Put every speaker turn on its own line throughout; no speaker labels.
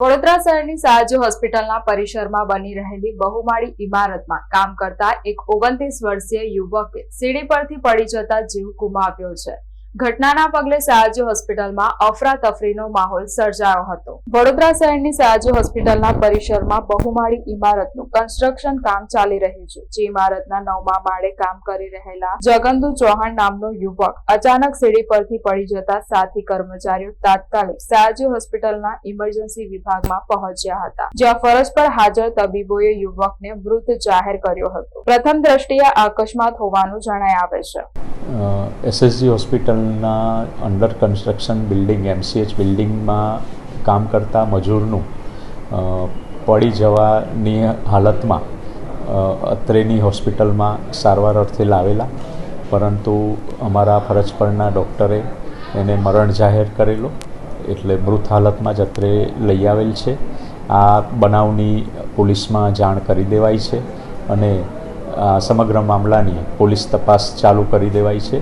વડોદરા શહેરની સયાજી હોસ્પિટલના પરિસરમાં બની રહેલી બહુમાળી ઇમારતમાં કામ કરતા એક 29 વર્ષીય યુવકે સીડી પરથી પડી જતા જીવ ગુમાવ્યો છે। ઘટનાના પગલે સયાજી હોસ્પિટલમાં અફરાતફરીનો માહોલ સર્જાયો હતો। વડોદરા શહેરની સયાજી હોસ્પિટલના પરિસરમાં બહુમાળી ઇમારતનું કન્સ્ટ્રક્શન કામ ચાલી રહ્યું છે, જે ઇમારતના 9મા માળે કામ કરી રહેલા જગન્દુ ચૌહાણ નામનો યુવક અચાનક સીડી પરથી પડી જતા સાથી કર્મચારીઓ તાત્કાલિક સયાજી હોસ્પિટલના ઇમરજન્સી વિભાગમાં પહોંચ્યા હતા, જ્યાં ફરજ પર હાજર તબીબોએ યુવકને મૃત જાહેર કર્યો હતો। પ્રથમ દ્રષ્ટિએ આ અકસ્માત હોવાનું જણાઈ આવે છે।
એસએસજી હોસ્પિટલના અંડર કન્સ્ટ્રક્શન બિલ્ડિંગ MCH બિલ્ડિંગમાં કામ કરતા મજૂરનું પડી જવાની હાલતમાં અત્રેની હોસ્પિટલમાં સારવાર અર્થે લાવેલા, પરંતુ અમારા ફરજ પરના ડૉક્ટરે એને મરણ જાહેર કરેલો, એટલે મૃત હાલતમાં જ અત્રે લઈ આવેલ છે। આ બનાવની પોલીસમાં જાણ કરી દેવાઈ છે અને સમગ્ર મામલાની પોલીસ તપાસ ચાલુ કરી દેવાઈ છે।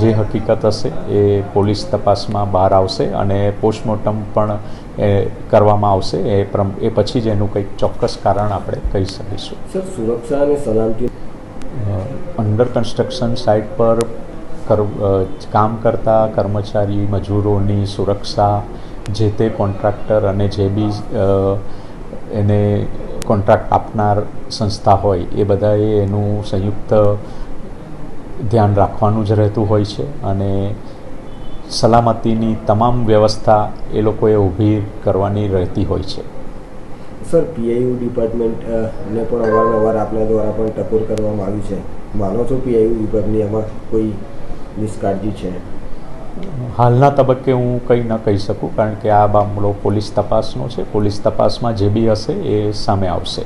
જે હકીકત હશે એ પોલીસ તપાસમાં બહાર આવશે અને પોસ્ટમોર્ટમ પણ કરવામાં આવશે। એ પછી જ એનું કંઈક ચોક્કસ કારણ આપણે કહી શકીશું।
સર, સુરક્ષા અને સલામતી
અંડર કન્સ્ટ્રક્શન સાઇટ પર કામ કરતા કર્મચારી મજૂરોની સુરક્ષા જે તે કોન્ટ્રાક્ટર અને જે બી એને કોન્ટ્રાક્ટ આપનાર સંસ્થા હોય એ બધાએ એનું સંયુક્ત ધ્યાન રાખવાનું જ રહેતું હોય છે અને સલામતીની તમામ વ્યવસ્થા એ લોકોએ ઊભી કરવાની રહેતી હોય છે।
સર, PIU ડિપાર્ટમેન્ટને પણ અવારનવાર આપના દ્વારા પણ ટકોર કરવામાં આવ્યું છે। માનો છો PIU વિભાગની આમાં કોઈ નિષ્કાળજી છે?
હાલના તબક્કે હું કંઈ ન કહી શકું, કારણ કે આ મામલો પોલીસ તપાસનો છે। પોલીસ તપાસમાં જે બી હશે એ સામે આવશે।